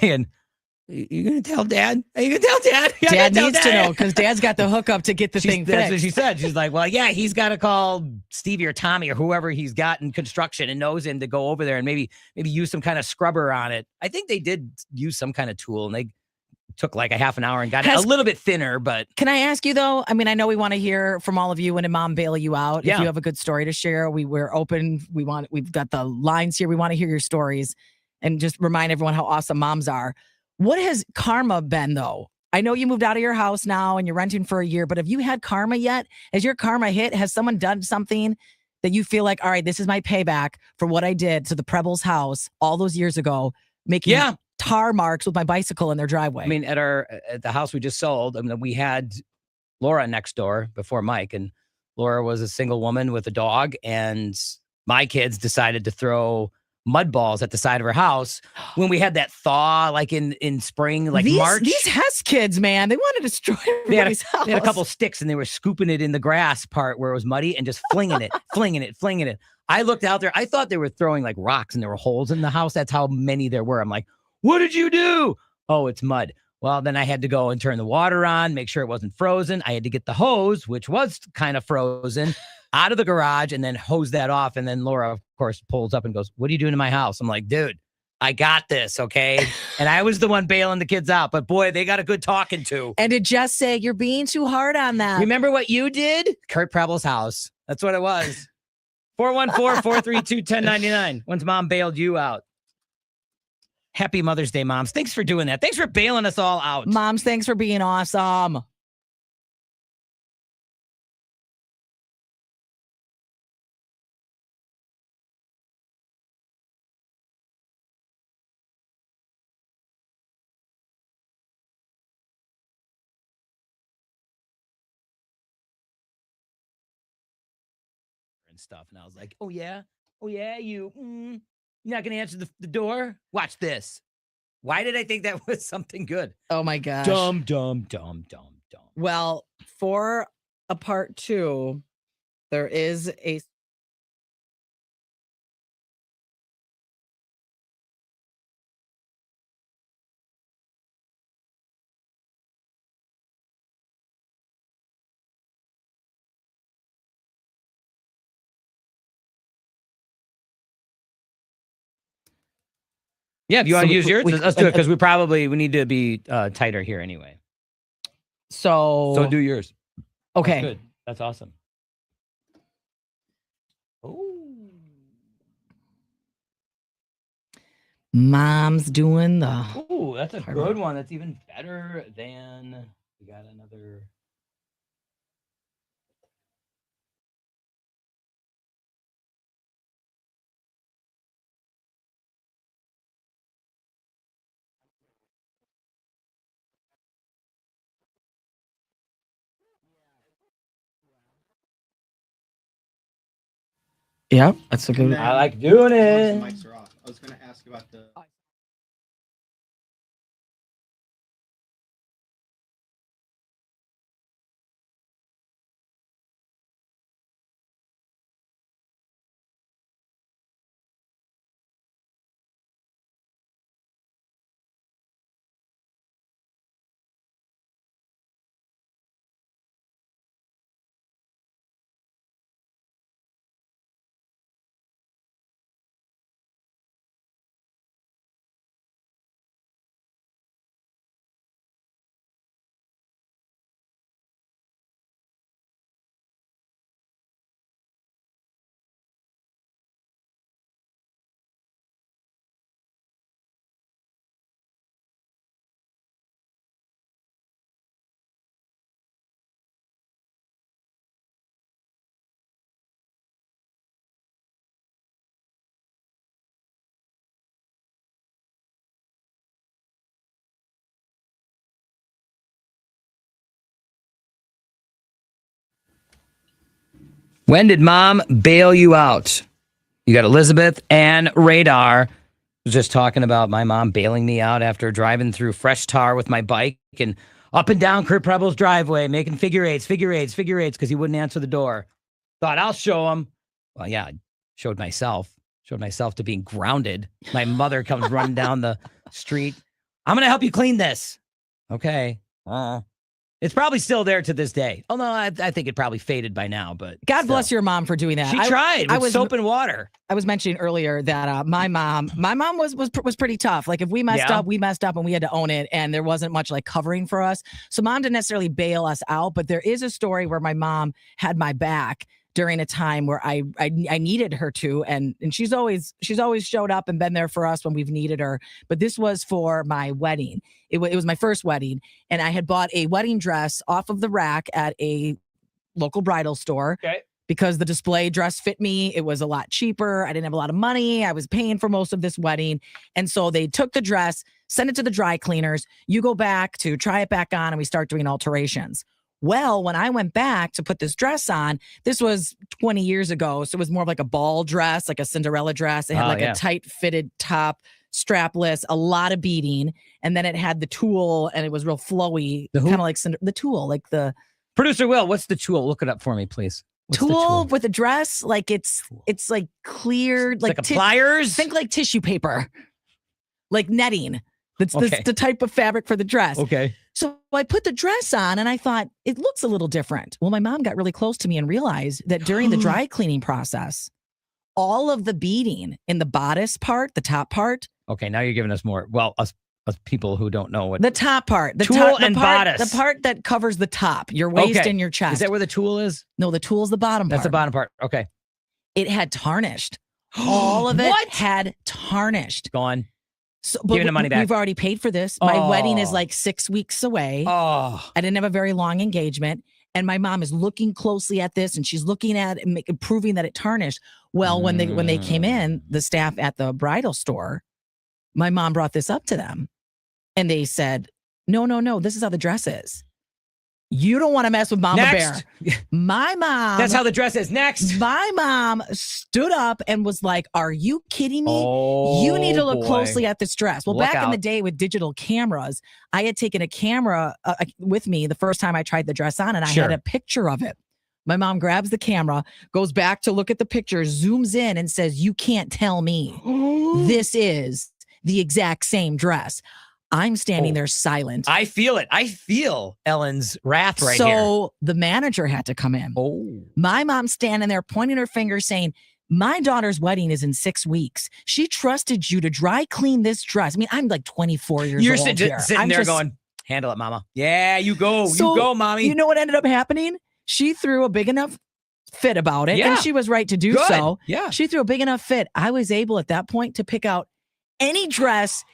And you gonna tell Dad? Are you gonna tell Dad? Dad needs to know because Dad's got the hookup to get the thing fixed. That's what she said. She's like, well, yeah, he's got to call Stevie or Tommy or whoever he's got in construction and knows him to go over there and maybe use some kind of scrubber on it. I think they did use some kind of tool and they took like a half an hour and got it a little bit thinner. But can I ask you though? I mean, I know we want to hear from all of you when a mom bail you out. If you have a good story to share, we're open. We've got the lines here. We want to hear your stories and just remind everyone how awesome moms are. What has karma been, though? I know you moved out of your house now and you're renting for a year, but have you had karma yet? Has your karma hit? Has someone done something that you feel like, all right, this is my payback for what I did to the Prebbles house all those years ago, making tar marks with my bicycle in their driveway? I mean, at the house we just sold, I mean, we had Laura next door before Mike, and Laura was a single woman with a dog, and my kids decided to throw mud balls at the side of her house when we had that thaw, like in spring, like March. These Hess kids, man, they want to destroy everybody's house. They had a couple sticks and they were scooping it in the grass part where it was muddy and just flinging it, flinging it. I looked out there. I thought they were throwing like rocks and there were holes in the house. That's how many there were. I'm like, what did you do? Oh, it's mud. Well, then I had to go and turn the water on, make sure it wasn't frozen. I had to get the hose, which was kind of frozen, out of the garage and then hose that off. And then Laura, of course, pulls up and goes, what are you doing in my house? I'm like, dude, I got this, okay? And I was the one bailing the kids out. But boy, they got a good talking to. And to just say, you're being too hard on them. Remember what you did? Kurt Prebble's house. That's what it was. 414-432-1099. When's mom bailed you out? Happy Mother's Day, moms. Thanks for doing that. Thanks for bailing us all out. Moms, thanks for being awesome. And stuff. And I was like, oh, yeah, you. You're not going to answer the door? Watch this. Why did I think that was something good? Oh, my gosh. Dumb. Well, for a part 2, there is a... Yeah, if you want to use yours, let's do it because we need to be tighter here anyway. So do yours. Okay. That's good. That's awesome. Oh. Mom's doing the... Oh, that's a good one. That's even better than... We got another... Yep, that's a good one. I like doing it. The mics are off. I was going to ask about the... When did mom bail you out? You got Elizabeth and Radar. Was just talking about my mom bailing me out after driving through fresh tar with my bike and up and down Kurt Prebble's driveway, making figure eights, because he wouldn't answer the door. Thought I'll show him. Well, yeah, I showed myself to being grounded. My mother comes running down the street. I'm going to help you clean this. Okay. It's probably still there to this day. Oh, no, I think it probably faded by now, but God still. bless your mom for doing that. She tried with soap and water. I was mentioning earlier that my mom was pretty tough. Like if we messed up, we messed up and we had to own it. And there wasn't much like covering for us. So mom didn't necessarily bail us out, but there is a story where my mom had my back during a time where I needed her to, and she's always showed up and been there for us when we've needed her. But this was for my wedding. It was my first wedding, and I had bought a wedding dress off of the rack at a local bridal store. Okay. Because the display dress fit me. It was a lot cheaper. I didn't have a lot of money. I was paying for most of this wedding. And so they took the dress, sent it to the dry cleaners. You go back to try it back on, and we start doing alterations. Well, when I went back to put this dress on, this was 20 years ago. So it was more of like a ball dress, like a Cinderella dress. It had a tight fitted top, strapless, a lot of beading. And then it had the tulle and it was real flowy, kind of like the tulle, like the... Producer Will, what's the tulle? Look it up for me, please. What's tulle with a dress, like it's like cleared, like pliers? Think like tissue paper, like netting. That's the type of fabric for the dress. Okay. So I put the dress on and I thought, it looks a little different. Well, my mom got really close to me and realized that during the dry cleaning process, all of the beading in the bodice part, the top part. Okay, now you're giving us more. Well, us people who don't know what. The top part. The tulle top, and bodice. The part that covers the top, your waist and your chest. Is that where the tulle is? No, the tulle is the bottom part. That's the bottom part. Okay. It had tarnished. All of it had tarnished. Gone. So, but giving the money back. We've already paid for this. My wedding is like 6 weeks away. I didn't have a very long engagement. And my mom is looking closely at this and she's looking at it and proving that it tarnished. Well, when they came in, the staff at the bridal store, my mom brought this up to them. And they said, no, this is how the dress is. You don't want to mess with Mama Next. Bear. My mom. That's how the dress is. Next. My mom stood up and was like, are you kidding me? You need to look closely at this dress. Well, back in the day with digital cameras, I had taken a camera with me the first time I tried the dress on and I had a picture of it. My mom grabs the camera, goes back to look at the picture, zooms in and says, you can't tell me this is the exact same dress. I'm standing there silent. I feel it. I feel Ellen's wrath right here. So the manager had to come in. My mom's standing there pointing her finger saying, my daughter's wedding is in 6 weeks. She trusted you to dry clean this dress. I mean, I'm like 24 years old. You're sitting there going, handle it, mama. Yeah, you go. You go, mommy. You know what ended up happening? She threw a big enough fit about it. And she was right to do so. Yeah. She threw a big enough fit. I was able at that point to pick out any dress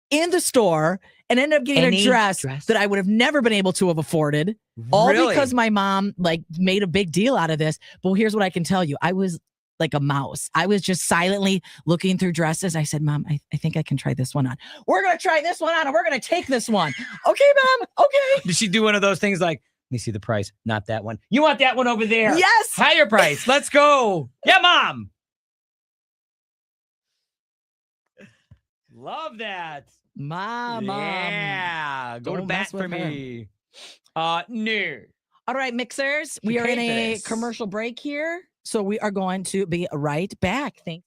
in the store and ended up getting a dress that I would have never been able to have afforded. All because my mom made a big deal out of this. But here's what I can tell you. I was like a mouse. I was just silently looking through dresses. I said, Mom, I think I can try this one on. We're going to try this one on and we're going to take this one. Okay, Mom. Okay. Did she do one of those things like, let me see the price. Not that one. You want that one over there. Yes. Higher price. Let's go. Yeah, Mom. Love that. Mom. Yeah. Go to bat for me. No. All right, mixers. We are in a commercial break here. So we are going to be right back. Thanks.